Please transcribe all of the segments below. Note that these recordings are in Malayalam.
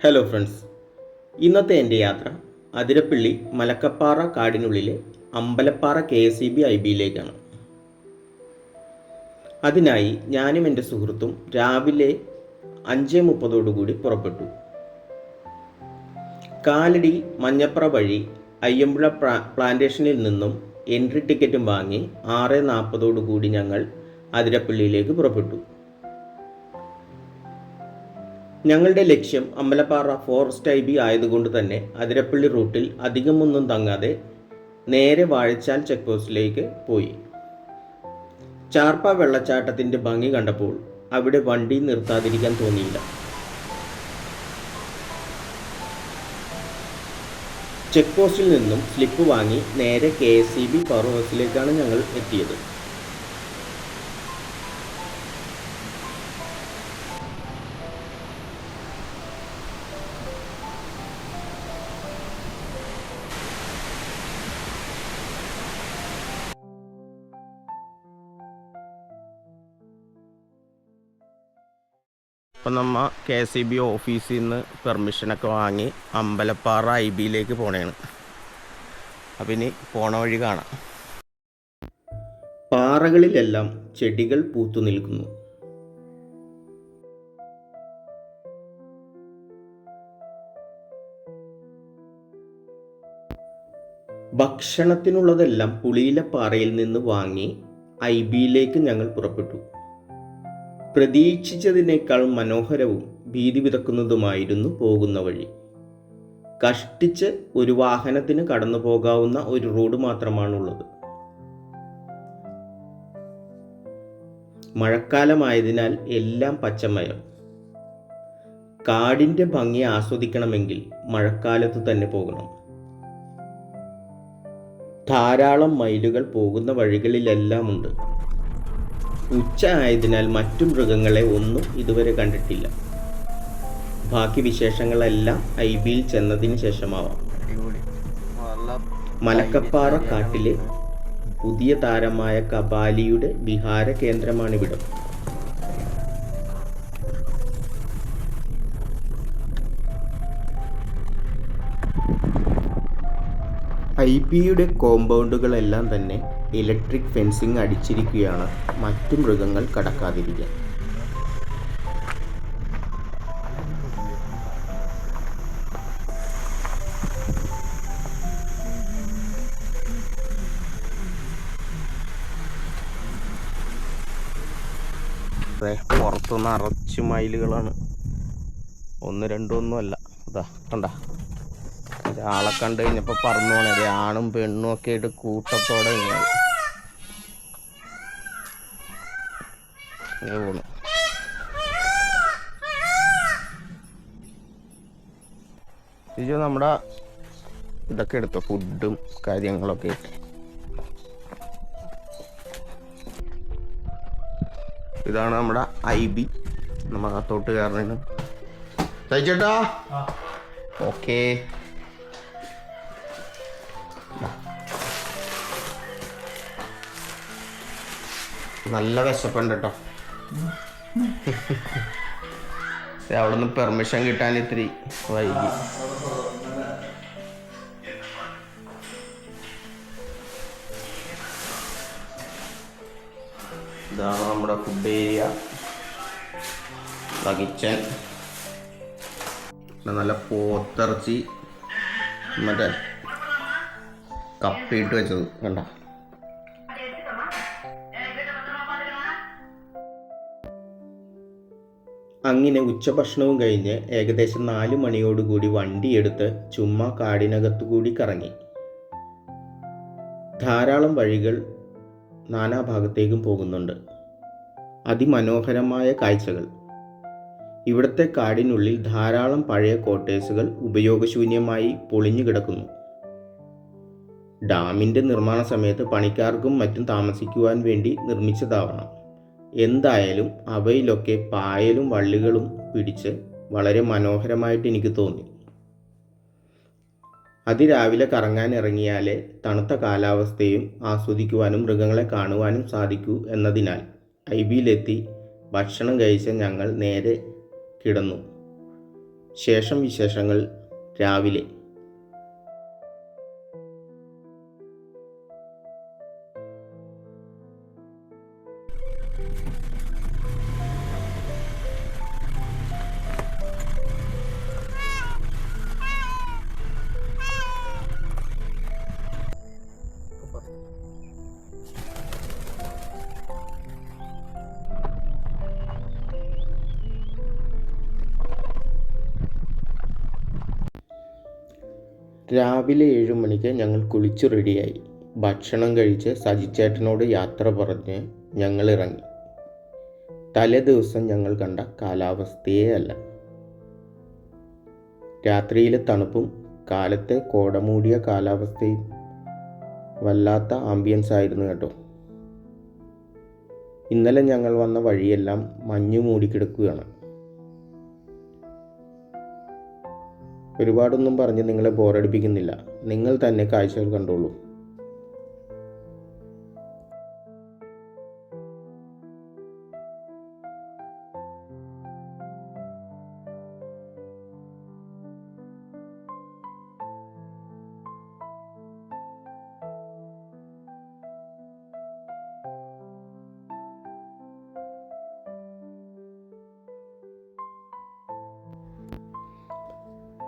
ഹലോ ഫ്രണ്ട്സ്, ഇന്നത്തെ എൻ്റെ യാത്ര അതിരപ്പള്ളി മലക്കപ്പാറ കാടിനുള്ളിലെ അമ്പലപ്പാറ KSEB IBയിലേക്കാണ്. അതിനായി ഞാനും എൻ്റെ സുഹൃത്തും രാവിലെ 5:30 പുറപ്പെട്ടു. കാലടി മഞ്ഞപ്ര വഴി അയ്യമ്പുഴ പ്ലാന്റേഷനിൽ നിന്നും എൻട്രി ടിക്കറ്റും വാങ്ങി 6:40 ഞങ്ങൾ അതിരപ്പള്ളിയിലേക്ക് പുറപ്പെട്ടു. ഞങ്ങളുടെ ലക്ഷ്യം അമ്പലപ്പാറ ഫോറസ്റ്റ് IB ആയതുകൊണ്ട് തന്നെ അതിരപ്പള്ളി റൂട്ടിൽ അധികമൊന്നും തങ്ങാതെ നേരെ വാഴച്ചാൽ ചെക്ക് പോസ്റ്റിലേക്ക് പോയി. ചാർപ്പ വെള്ളച്ചാട്ടത്തിൻ്റെ ഭംഗി കണ്ടപ്പോൾ അവിടെ വണ്ടി നിർത്താതിരിക്കാൻ തോന്നിയില്ല. ചെക്ക് പോസ്റ്റിൽ നിന്നും സ്ലിപ്പ് വാങ്ങി നേരെ KSEB പവർ ഹൗസിലേക്കാണ് ഞങ്ങൾ എത്തിയത്. അപ്പം നമ്മൾ KSEB ഓഫീസിൽ നിന്ന് പെർമിഷനൊക്കെ വാങ്ങി അമ്പലപ്പാറ IBയിലേക്ക് പോണേണ്. അപ്പം ഇനി പോണ വഴി കാണാം. പാറകളിലെല്ലാം ചെടികൾ പൂത്തു നിൽക്കുന്നു. ഭക്ഷണത്തിനുള്ളതെല്ലാം പുളിയിലപ്പാറയിൽ നിന്ന് വാങ്ങി IBയിലേക്ക് ഞങ്ങൾ പുറപ്പെട്ടു. പ്രതീക്ഷിച്ചതിനേക്കാൾ മനോഹരവും ഭീതി വിതക്കുന്നതുമായിരുന്നു പോകുന്ന വഴി. കഷ്ടിച്ച് ഒരു വാഹനത്തിന് കടന്നു പോകാവുന്ന ഒരു റോഡ് മാത്രമാണുള്ളത്. മഴക്കാലമായതിനാൽ എല്ലാം പച്ചമയം. കാടിൻ്റെ ഭംഗി ആസ്വദിക്കണമെങ്കിൽ മഴക്കാലത്ത് തന്നെ പോകണം. ധാരാളം മയിലുകൾ പോകുന്ന വഴികളിലെല്ലാം ഉണ്ട്. ഉച്ച ആയതിനാൽ മറ്റു മൃഗങ്ങളെ ഒന്നും ഇതുവരെ കണ്ടിട്ടില്ല. ബാക്കി വിശേഷങ്ങളെല്ലാം IBയിൽ ചെന്നതിന് ശേഷമാവാം. മലക്കപ്പാറ കാട്ടിലെ പുതിയ താരമായ കബാലിയുടെ വിഹാര കേന്ദ്രമാണിവിടം. IBയുടെ കോമ്പൗണ്ടുകളെല്ലാം തന്നെ ഇലക്ട്രിക് ഫെൻസിങ് അടിച്ചിരിക്കുകയാണ്, മറ്റു മൃഗങ്ങൾ കടക്കാതിരിക്കാൻ. പുറത്തു നിറച്ച് മയിലുകളാണ്. 1-2 അല്ല. അതാ കണ്ട, ഒരാളെ കണ്ടു കഴിഞ്ഞപ്പോൾ പറന്നു പോണത്. ആണും പെണ്ണും ഒക്കെ ആയിട്ട് കൂട്ടത്തോടെ പോണു. ഇത് നമ്മുടെ ഇതൊക്കെ എടുത്തോ, ഫുഡും കാര്യങ്ങളൊക്കെ. ഇതാണ് നമ്മുടെ IB. നമ്മൾ അകത്തോട്ട് കയറണ തയ്ച്ചേട്ടാ. ഓക്കേ, നല്ല വിശപ്പുണ്ട് കേട്ടോ. അവിടെ നിന്ന് പെർമിഷൻ കിട്ടാൻ ഇത്തിരി വൈകി. ഇതാണ് നമ്മുടെ ഫുഡ് ഏരിയ, കിച്ചൻ. നല്ല പോത്തിറച്ചി മറ്റേ കപ്പിയിട്ട് വെച്ചത് കണ്ട. അങ്ങനെ ഉച്ചഭക്ഷണവും കഴിഞ്ഞ് ഏകദേശം 4 മണിയോടുകൂടി വണ്ടിയെടുത്ത് ചുമ്മാ കാടിനകത്തുകൂടി കറങ്ങി. ധാരാളം വഴികൾ നാനാഭാഗത്തേക്കും പോകുന്നുണ്ട്. അതിമനോഹരമായ കാഴ്ചകൾ. ഇവിടുത്തെ കാടിനുള്ളിൽ ധാരാളം പഴയ ക്വാർട്ടേഴ്സുകൾ ഉപയോഗശൂന്യമായി പൊളിഞ്ഞു കിടക്കുന്നു. ഡാമിൻ്റെ നിർമ്മാണ സമയത്ത് പണിക്കാർക്കും മറ്റും താമസിക്കുവാൻ വേണ്ടി നിർമ്മിച്ചതാവണം. എന്തായാലും അവയിലൊക്കെ പായലും വള്ളികളും പിടിച്ച് വളരെ മനോഹരമായിട്ട് എനിക്ക് തോന്നി. അതിരാവിലെ കറങ്ങാൻ ഇറങ്ങിയാലേ തണുത്ത കാലാവസ്ഥയും ആസ്വദിക്കുവാനും മൃഗങ്ങളെ കാണുവാനും സാധിക്കൂ എന്നതിനാൽ IBയിലെത്തി ഭക്ഷണം കഴിച്ച് ഞങ്ങൾ നേരെ കിടന്നു. ശേഷം വിശേഷങ്ങൾ രാവിലെ. രാവിലെ 7 മണിക്ക് ഞങ്ങൾ കുളിച്ച് റെഡിയായി. ഭക്ഷണം കഴിച്ച് സജിച്ചേട്ടനോട് യാത്ര പറഞ്ഞ് ഞങ്ങൾ ഇറങ്ങി. തലേ ദിവസം ഞങ്ങൾ കണ്ട കാലാവസ്ഥയേ അല്ല. രാത്രിയിലെ തണുപ്പും കാലത്തെ കോടമൂടിയ കാലാവസ്ഥയും വല്ലാത്ത ആംബിയൻസ് ആയിരുന്നു കേട്ടോ. ഇന്നലെ ഞങ്ങൾ വന്ന വഴിയെല്ലാം മഞ്ഞ് മൂടിക്കിടക്കുകയാണ്. ഒരുപാടൊന്നും പറഞ്ഞ് നിങ്ങളെ ബോറടിപ്പിക്കുന്നില്ല, നിങ്ങൾ തന്നെ കാഴ്ചകൾ കണ്ടോളൂ.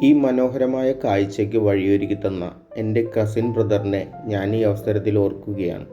ഈ മനോഹരമായ കാഴ്ചയ്ക്ക് വഴിയൊരുക്കി തന്ന എൻ്റെ കസിൻ ബ്രദറിനെ ഞാൻ ഈ അവസരത്തിൽ ഓർക്കുകയാണ്.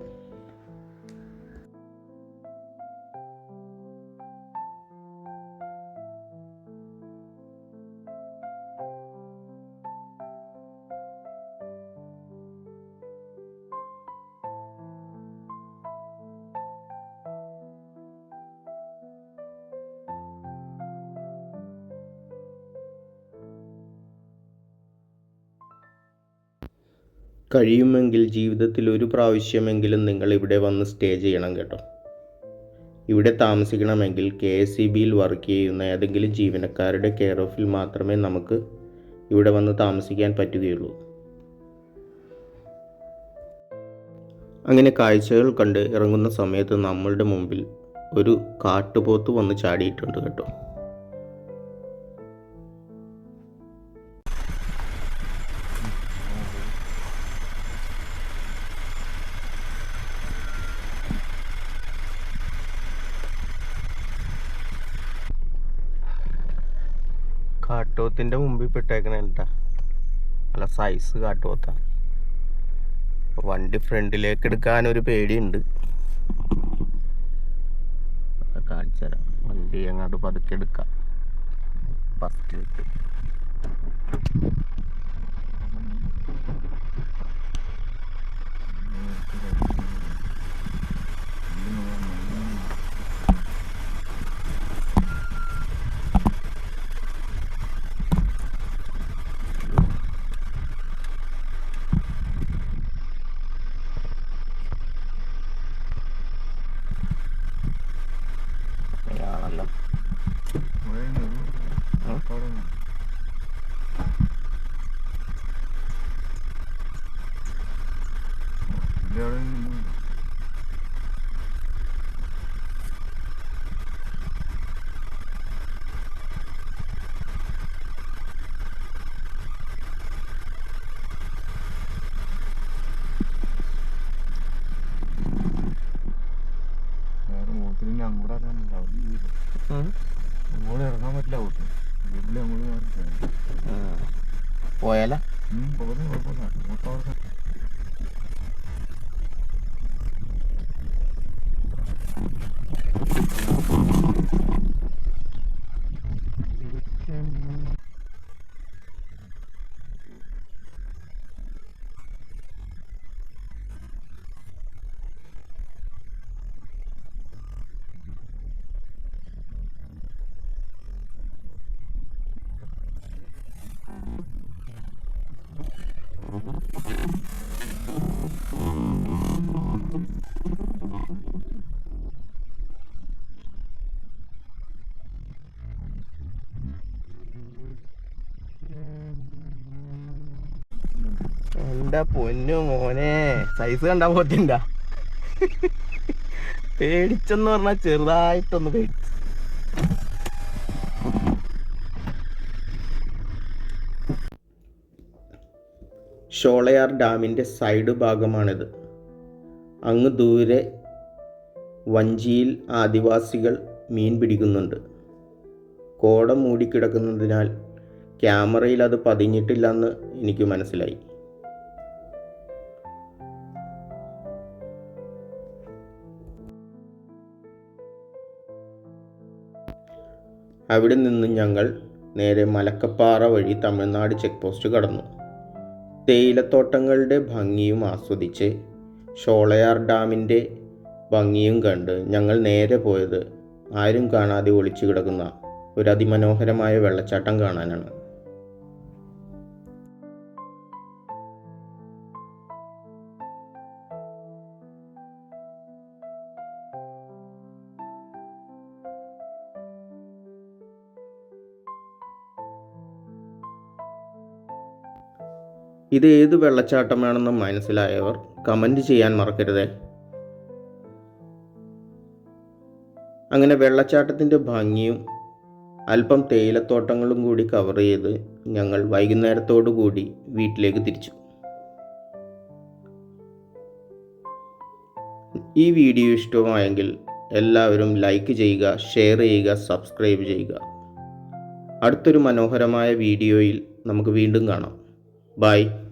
കഴിയുമെങ്കിൽ ജീവിതത്തിൽ ഒരു പ്രാവശ്യമെങ്കിലും നിങ്ങൾ ഇവിടെ വന്ന് സ്റ്റേ ചെയ്യണം കേട്ടോ. ഇവിടെ താമസിക്കണമെങ്കിൽ KSEBയിൽ വർക്ക് ചെയ്യുന്ന ഏതെങ്കിലും ജീവനക്കാരുടെ കെയർ ഓഫിൽ മാത്രമേ നമുക്ക് ഇവിടെ വന്ന് താമസിക്കാൻ പറ്റുകയുള്ളൂ. അങ്ങനെ കാഴ്ചകൾ കണ്ട് ഇറങ്ങുന്ന സമയത്ത് നമ്മളുടെ മുമ്പിൽ ഒരു കാട്ടുപോത്ത് വന്ന് ചാടിയിട്ടുണ്ട് കേട്ടോ. കാട്ടുപോത്തിൻ്റെ മുമ്പിൽ പെട്ടേക്കണ കേട്ടാ, നല്ല സൈസ് കാട്ടുപോത്ത. വണ്ടി ഫ്രണ്ടിലേക്ക് എടുക്കാനൊരു പേടിയുണ്ട്. കാണിച്ചു തരാം, വണ്ടി അങ്ങോട്ട് പതുക്കെ എടുക്കാം. ഫസ്റ്റ് ആണല്ലോ. ഇറങ്ങാൻ പറ്റില്ല. പോയാല എന്റെ പൊന്നു മോനെ, സൈസ് കണ്ടാ പോത്തിണ്ട. പേടിച്ചെന്ന് പറഞ്ഞാൽ ചെറുതായിട്ടൊന്ന് പേടിച്ചു. ഷോളയാർ ഡാമിൻ്റെ സൈഡ് ഭാഗമാണിത്. അങ്ങ് ദൂരെ വഞ്ചിയിൽ ആദിവാസികൾ മീൻ പിടിക്കുന്നുണ്ട്. കോട മൂടിക്കിടക്കുന്നതിനാൽ ക്യാമറയിൽ അത് പതിഞ്ഞിട്ടില്ലെന്ന് എനിക്ക് മനസ്സിലായി. അവിടെ നിന്ന് ഞങ്ങൾ നേരെ മലക്കപ്പാറ വഴി തമിഴ്നാട് ചെക്ക് പോസ്റ്റ് കടന്നു. തേയിലത്തോട്ടങ്ങളുടെ ഭംഗിയും ആസ്വദിച്ച് ഷോളയാർ ഡാമിൻ്റെ ഭംഗിയും കണ്ട് ഞങ്ങൾ നേരെ പോയത് ആരും കാണാതെ ഒളിച്ചു കിടക്കുന്ന ഒരു അതിമനോഹരമായ വെള്ളച്ചാട്ടം കാണാനാണ്. ഇത് ഏത് വെള്ളച്ചാട്ടമാണെന്ന് മനസ്സിലായവർ കമൻറ്റ് ചെയ്യാൻ മറക്കരുതേ. അങ്ങനെ വെള്ളച്ചാട്ടത്തിൻ്റെ ഭംഗിയും അല്പം തേയിലത്തോട്ടങ്ങളും കൂടി കവർ ചെയ്ത് ഞങ്ങൾ വൈകുന്നേരത്തോടു കൂടി വീട്ടിലേക്ക് തിരിച്ചു. ഈ വീഡിയോ ഇഷ്ടമായെങ്കിൽ എല്ലാവരും ലൈക്ക് ചെയ്യുക, ഷെയർ ചെയ്യുക, സബ്സ്ക്രൈബ് ചെയ്യുക. അടുത്തൊരു മനോഹരമായ വീഡിയോയിൽ നമുക്ക് വീണ്ടും കാണാം. Bye.